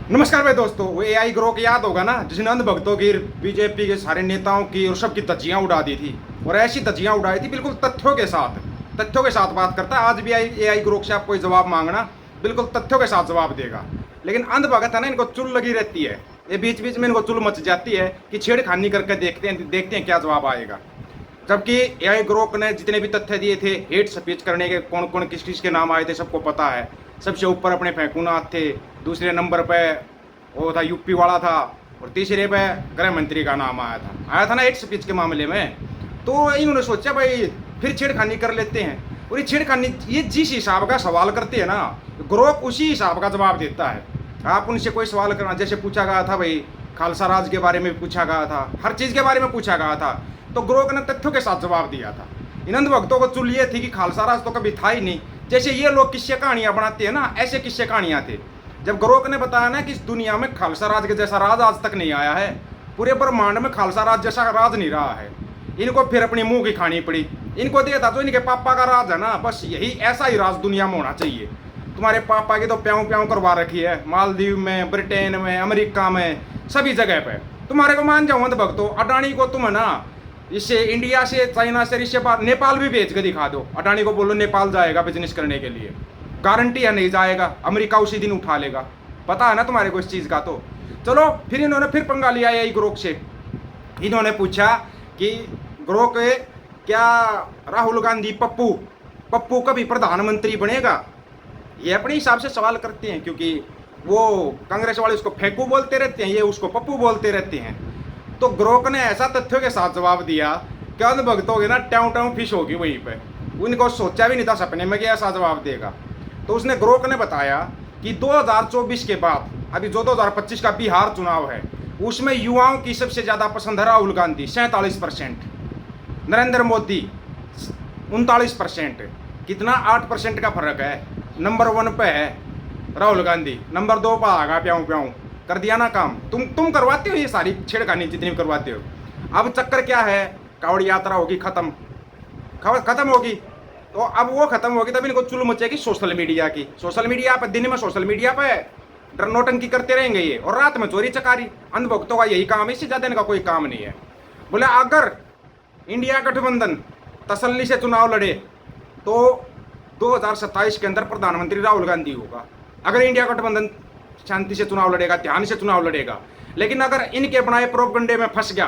नमस्कार भाई दोस्तों, वो एआई ग्रोक याद होगा ना, जिसने अंध भक्तों की, बीजेपी के सारे नेताओं की और सबकी धज्जियां उड़ा दी थी। और ऐसी धज्जियां उड़ाई थी बिल्कुल तथ्यों के साथ बात करता है। आज भी एआई ग्रोक से आप कोई जवाब मांगना, बिल्कुल तथ्यों के साथ जवाब देगा। लेकिन अंध भगत है ना, इनको चुल लगी रहती है। ये बीच बीच में इनको चुल मच जाती है कि छेड़खानी करके देखते हैं क्या जवाब आएगा। जबकि एआई ग्रोक ने जितने भी तथ्य दिए थे, हेट स्पीच करने के कौन कौन किस किस के नाम आए थे सबको पता है। सबसे ऊपर अपने फेंकूनाथ थे, दूसरे नंबर पे वो था यूपी वाला था, और तीसरे पे गृह मंत्री का नाम आया था ना हेट स्पीच के मामले में। तो इन्होंने सोचा भाई फिर छेड़खानी कर लेते हैं। और ये छेड़खानी, ये जिस हिसाब का सवाल करते हैं ना, ग्रोक उसी हिसाब का जवाब देता है। आप उनसे कोई सवाल करना, जैसे पूछा गया था भाई खालसा राज के बारे में पूछा गया था, हर चीज़ के बारे में पूछा गया था, तो ग्रोक ने तथ्यों के साथ जवाब दिया था। इन अंध भक्तों को चुल ये थी कि खालसा राज तो कभी था ही नहीं। जैसे ये लोग किस्से कहानियां बनाते हैं ना, ऐसे किस्से कहानियां थे। जब ग्रोक ने बताया ना कि इस दुनिया में खालसा राज के जैसा राज आज तक नहीं आया है, पूरे ब्रह्मांड में खालसा राज जैसा राज नहीं रहा है, इनको फिर अपनी मुंह की खानी पड़ी। इनको दिया था तो इनके पापा का राज है ना, बस यही ऐसा ही राज दुनिया में होना चाहिए। तुम्हारे पापा की तो प्याऊ प्याऊ करवा रखी है, मालदीव में, ब्रिटेन में, अमेरिका में, सभी जगह पे। तुम्हारे को मान जाओ अंध भक्तों, अडानी को तुम है ना, इससे इंडिया से, चाइना से, इससे नेपाल भी भेज के दिखा दो। अडानी को बोलो नेपाल जाएगा बिजनेस करने के लिए, गारंटी है नहीं जाएगा, अमेरिका उसी दिन उठा लेगा। पता है ना तुम्हारे को इस चीज़ का। तो चलो फिर इन्होंने फिर पंगा लिया यही ग्रोक से। इन्होंने पूछा कि ग्रोक, क्या राहुल गांधी पप्पू कभी प्रधानमंत्री बनेगा? ये अपने हिसाब से सवाल करते हैं, क्योंकि वो कांग्रेस वाले उसको फेंकू बोलते रहते हैं, ये उसको पप्पू बोलते रहते हैं। तो ग्रोक ने ऐसा तथ्यों के साथ जवाब दिया कि अंध भक्त हो गए ना, ट्याऊ ट्याऊ फिश होगी वहीं पे। उनको सोचा भी नहीं था सपने में कि ऐसा जवाब देगा। तो उसने, ग्रोक ने बताया कि 2024 के बाद अभी जो 2025 का बिहार चुनाव है, उसमें युवाओं की सबसे ज़्यादा पसंद है राहुल गांधी 47%, नरेंद्र मोदी 39%, कितना 8% का फर्क है। नंबर 1 पे है राहुल गांधी, नंबर 2 पर आगा प्याऊ प्याऊ। कर दिया ना काम। तुम करवाते हो ये सारी छेड़खानी जितनी भी करवाते हो। अब चक्कर क्या है, कांवड़ यात्रा होगी खत्म होगी, तो अब वो खत्म होगी तब इनको चुल मचेगी सोशल मीडिया की। सोशल मीडिया पर दिन में सोशल मीडिया पे नोटंकी करते रहेंगे ये, और रात में चोरी चकारी। अंध भक्तों का यही काम है, इससे ज़्यादा इनका कोई काम नहीं है। बोले अगर इंडिया गठबंधन तसल्ली से चुनाव लड़े तो 2027 के अंदर प्रधानमंत्री राहुल गांधी होगा। अगर इंडिया गठबंधन शांति से चुनाव लड़ेगा, ध्यान से चुनाव लड़ेगा। लेकिन अगर इनके बनाए प्रोपगंडे में फंस गया,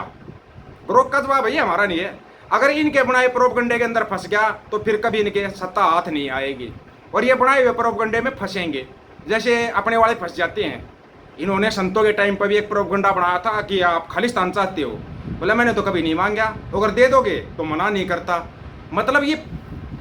ग्रोक का जवाब भैया हमारा नहीं है, अगर इनके बनाए प्रोपगंडे के अंदर फंस गया तो फिर कभी इनके सत्ता हाथ नहीं आएगी, और ये बनाए हुए प्रोपगंडे में फंसेंगे। जैसे अपने वाले फंस जाते हैं। इन्होंने संतों के टाइम पर भी एक प्रोपगंडा बनाया था कि आप खालिस्तान चाहते हो। बोला मैंने तो कभी नहीं मांगा, अगर दे दोगे तो मना नहीं करता। मतलब ये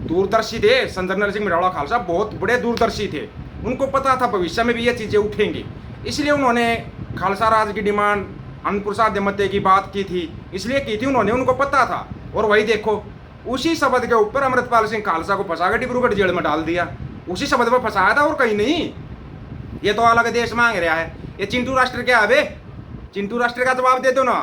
दूरदर्शी थे। संत नरसिंह सिंह मिराड़ा खालसा बहुत बड़े दूरदर्शी थे। उनको पता था भविष्य में भी ये चीज़ें उठेंगी, इसलिए उन्होंने खालसा राज की डिमांड, अनंतपुर साहब देमते की बात की थी, इसलिए की थी उन्होंने, उनको पता था। और वही देखो, उसी शब्द के ऊपर अमृतपाल सिंह खालसा को फंसा कर डिब्रूगढ़ जेल में डाल दिया। उसी शब्द पर फंसाया था और कहीं नहीं। ये तो अलग देश मांग रहा है। ये चिंटू राष्ट्र क्या है? चिंटू राष्ट्र का जवाब दे दो ना।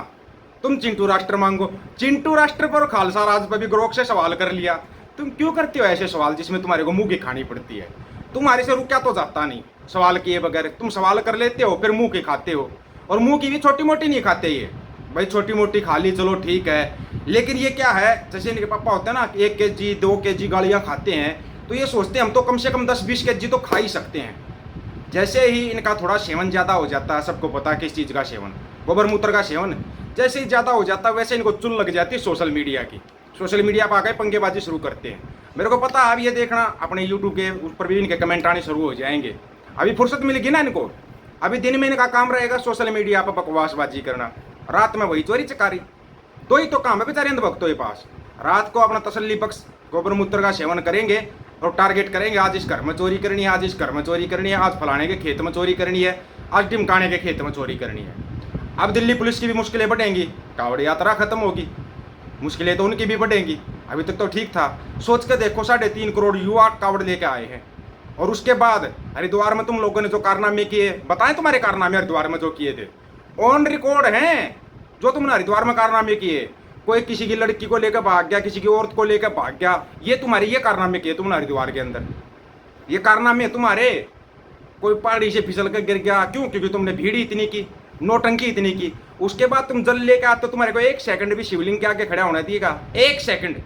तुम चिंटू राष्ट्र मांगो। चिंटू राष्ट्र पर खालसा राज पर भी ग्रोक से सवाल कर लिया। तुम क्यों करते हो ऐसे सवाल जिसमें तुम्हारे को मुंह की खानी पड़ती है? तुम्हारे से रुका तो जाता नहीं सवाल किए बगैर। तुम सवाल कर लेते हो, फिर मुंह की खाते हो, और मुंह की भी छोटी मोटी नहीं खाते। ये भाई छोटी मोटी खा ली चलो ठीक है, लेकिन ये क्या है, जैसे इनके पापा होते हैं ना, 1 kg 2 kg गालियाँ खाते हैं, तो ये सोचते हैं हम तो कम से कम 10-20 kg तो खा ही सकते हैं। जैसे ही इनका थोड़ा सेवन ज़्यादा हो जाता है, सबको पता है किस चीज़ का सेवन, गोबर मूत्र का सेवन, जैसे ही ज़्यादा हो जाता है वैसे इनको चुल लग जाती है सोशल मीडिया की। सोशल मीडिया पर आकर पंगेबाजी शुरू करते हैं। मेरे को पता है, अब ये देखना अपने यूट्यूब के ऊपर भी इनके कमेंट आने शुरू हो जाएंगे। अभी फुर्सत मिलेगी ना इनको। अभी दिन में इनका काम रहेगा सोशल मीडिया पर बकवासबाजी करना, रात में वही चोरी चकारी। दो ही तो काम है बेचारे अंध भक्तों के पास। रात को अपना तसल्ली बख्श गोबर मूत्र का सेवन करेंगे और टारगेट करेंगे, आज इस घर में चोरी करनी है, आज इस घर में चोरी करनी है, आज फलाने के खेत में चोरी करनी है, आज टिमकाने के खेत में चोरी करनी है। अब दिल्ली पुलिस की भी मुश्किलें बढ़ेंगी, कांवड़ यात्रा खत्म होगी, मुश्किलें तो उनकी भी बढ़ेंगी। अभी तक तो ठीक था। सोच के देखो, 3.5 करोड़ युवा कांवड़ लेके आए हैं, और उसके बाद हरिद्वार में तुम लोगों ने जो कारनामे किए, बताएं तुम्हारे कारनामे हरिद्वार में जो किए थे, ऑन रिकॉर्ड हैं जो तुमने हरिद्वार में कारनामे किए। कोई किसी की लड़की को लेकर भाग गया, किसी की औरत को लेकर भाग गया, ये तुम्हारे ये कारनामे किए तुमने हरिद्वार के अंदर, ये कारनामे तुम्हारे। कोई पहाड़ी से फिसल कर गिर गया, क्यों? क्योंकि तुमने भीड़ इतनी की, नोटंकी इतनी की। उसके बाद तुम जल लेके आते, तो तुम्हारे को 1 सेकंड भी शिवलिंग के आगे खड़ा होना दिएगा? 1 सेकंड,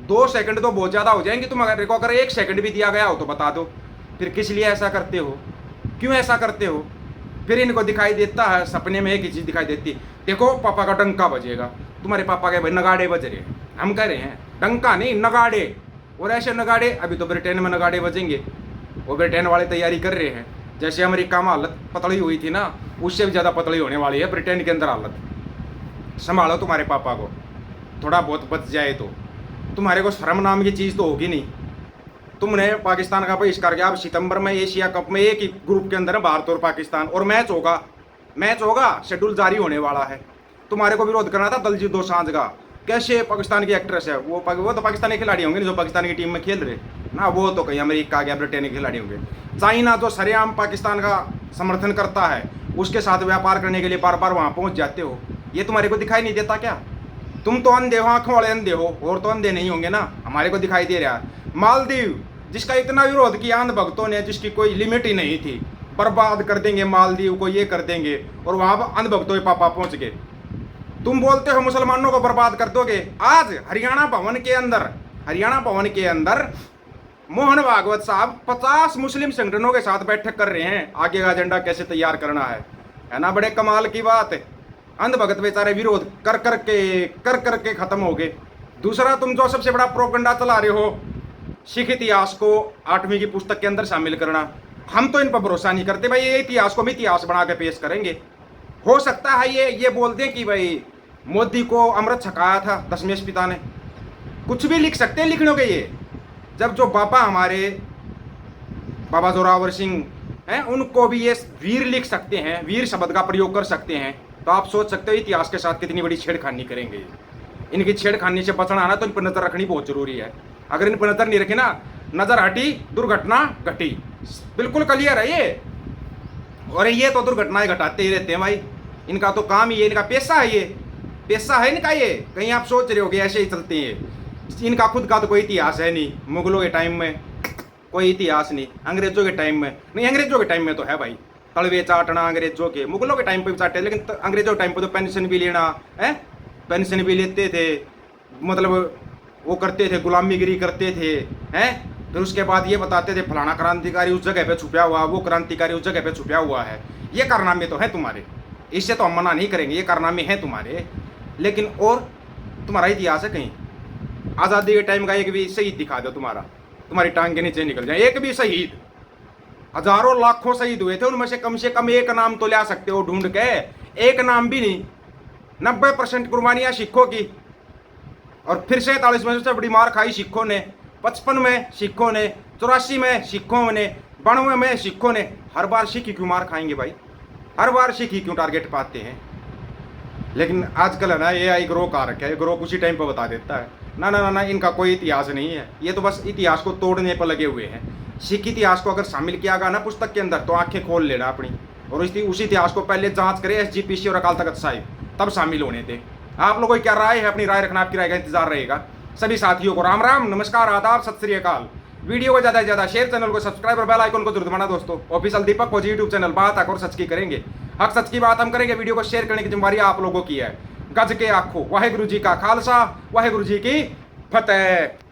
2 सेकंड तो बहुत ज्यादा हो जाएंगे। तुम अगर 1 सेकंड भी दिया गया हो तो बता दो, फिर किस लिए ऐसा करते हो? क्यों ऐसा करते हो? फिर इनको दिखाई देता है सपने में, एक ही चीज दिखाई देती है, देखो पापा का डंका बजेगा। तुम्हारे पापा के भाई नगाड़े बज रहे हैं, हम कह रहे हैं डंका नहीं, नगाड़े। और ऐसे नगाड़े अभी तो ब्रिटेन में नगाड़े बजेंगे, वो ब्रिटेन वाले तैयारी कर रहे हैं। जैसे अमेरिका में हालत पतली हुई थी ना, उससे भी ज़्यादा पतली होने वाली है ब्रिटेन के अंदर हालत। संभालो तुम्हारे पापा को, थोड़ा बहुत बच जाए तो। तुम्हारे को शर्म नाम की चीज़ तो होगी नहीं। तुमने पाकिस्तान का बहिष्कार किया। अब सितंबर में एशिया कप में एक ही ग्रुप के अंदर है भारत और पाकिस्तान, और मैच होगा, शेड्यूल जारी होने वाला है। तुम्हारे को विरोध करना था दलजीत दोसांझ का। कैसे पाकिस्तान की एक्ट्रेस है वो तो पाकिस्तानी खिलाड़ी होंगे जो पाकिस्तान की टीम में खेल रहे ना, वो तो कहीं अमेरिका या ब्रिटेन के खिलाड़ी होंगे। चाइना जो सरेआम पाकिस्तान का समर्थन करता है, उसके साथ व्यापार करने के लिए बार बार वहाँ पहुँच जाते हो। ये तुम्हारे को दिखाई नहीं देता क्या? तुम तो अंधे हो, आंखों वाले अंधे हो, और तो अंधे नहीं होंगे ना, हमारे को दिखाई दे रहा है। मालदीव, जिसका इतना विरोध किया अंध भक्तों ने, जिसकी कोई लिमिट ही नहीं थी, बर्बाद कर देंगे मालदीव को, ये कर देंगे, और वहाँ पर अंध भक्तों के पापा पहुँच गए। तुम बोलते हो मुसलमानों को बर्बाद कर दोगे। आज हरियाणा भवन के अंदर मोहन भागवत साहब 50 मुस्लिम संगठनों के साथ बैठक कर रहे हैं, आगे का एजेंडा कैसे तैयार करना है ना। बड़े कमाल की बात है। अंध भगत बेचारे विरोध कर करके खत्म हो गए। दूसरा, तुम जो सबसे बड़ा प्रोपगंडा चला रहे हो, सिख इतिहास को 8वीं की पुस्तक के अंदर शामिल करना, हम तो इन पर भरोसा नहीं करते भाई। ये इतिहास को हम इतिहास बना के पेश करेंगे। हो सकता है ये बोल दें कि भाई मोदी को अमृत छकाया था दशमेश पिता ने, कुछ भी लिख सकते हैं लिखने के ये। जब जो बाबा हमारे बाबा जोरावर सिंह हैं, उनको भी ये वीर लिख सकते हैं, वीर शब्द का प्रयोग कर सकते हैं, तो आप सोच सकते हो इतिहास के साथ कितनी बड़ी छेड़खानी करेंगे। इनकी छेड़खानी से बचना आना तो इन पर नजर रखनी बहुत जरूरी है। अगर इन पर नजर नहीं रखी ना, नजर हटी दुर्घटना घटी, बिल्कुल क्लियर है ये। और ये तो दुर्घटनाएं घटाते ही रहते हैं भाई, इनका तो काम ही है, इनका पैसा है, ये पैसा है इनका। ये कहीं आप सोच रहे होगे ऐसे ही चलते हैं। इनका खुद का तो कोई इतिहास है नहीं। मुगलों के टाइम में कोई इतिहास नहीं, अंग्रेजों के टाइम में नहीं, अंग्रेजों के टाइम में तो है भाई, तलवे चाटना अंग्रेजों के, मुगलों के टाइम पे भी चाटे, लेकिन अंग्रेजों के टाइम पे तो पेंशन भी लेना है, पेंशन भी लेते थे, मतलब वो करते थे, गुलामीगिरी करते थे हैं। फिर उसके बाद ये बताते थे फलाना क्रांतिकारी उस जगह पे छुपा हुआ, वो क्रांतिकारी उस जगह पे छुपा हुआ है। ये कारनामे तो है तुम्हारे, इससे तो हम मना नहीं करेंगे, ये कारनामे हैं तुम्हारे। लेकिन और तुम्हारा इतिहास है कहीं? आज़ादी के टाइम का एक भी शहीद दिखा दो तुम्हारी टांग के नीचे निकल जाए। एक भी शहीद, हजारों लाखों शहीद हुए थे, उनमें से कम एक नाम तो ला सकते हो ढूंढ के, एक नाम भी नहीं। 90% कुर्बानियां सिखों की, और फिर 47 में सबसे बड़ी मार खाई सिखों ने, 55 में सिखों ने, 84 में सिखों ने, 92 में सिखों ने। हर बार सिख ही क्यों मार खाएंगे भाई? हर बार सिख ही क्यों टारगेट पाते हैं? लेकिन आजकल है ना AI ग्रोक आ रखा है, ग्रोक उसी टाइम पर बता देता है। ना ना ना ना, इनका कोई इतिहास नहीं है, ये तो बस इतिहास को तोड़ने पर लगे हुए हैं। सिख इतिहास को अगर शामिल किया गया ना पुस्तक के अंदर, तो आंखें खोल लेना अपनी, और उस इतिहास को पहले जांच करें SGPC और अकाल तख्त साहिब, तब शामिल होने थे। आप लोगों की क्या राय है? अपनी राय रखना, आपकी राय का इंतजार रहेगा। सभी साथियों को राम राम, नमस्कार, आदाब, सत श्री अकाल। वीडियो को ज़्यादा से ज़्यादा शेयर, चैनल को सब्सक्राइब और बेल आइकन को जरूर दबाना दोस्तों। ऑफिशियल दीपक फौजी यूट्यूब चैनल, बात हक और सच की करेंगे, हक सच की बात हम करेंगे। वीडियो को शेयर करने की जिम्मेवारी आप लोगों की है। गज के आखो, वाहेगुरु जी का खालसा, वाहेगुरु जी की फतेह।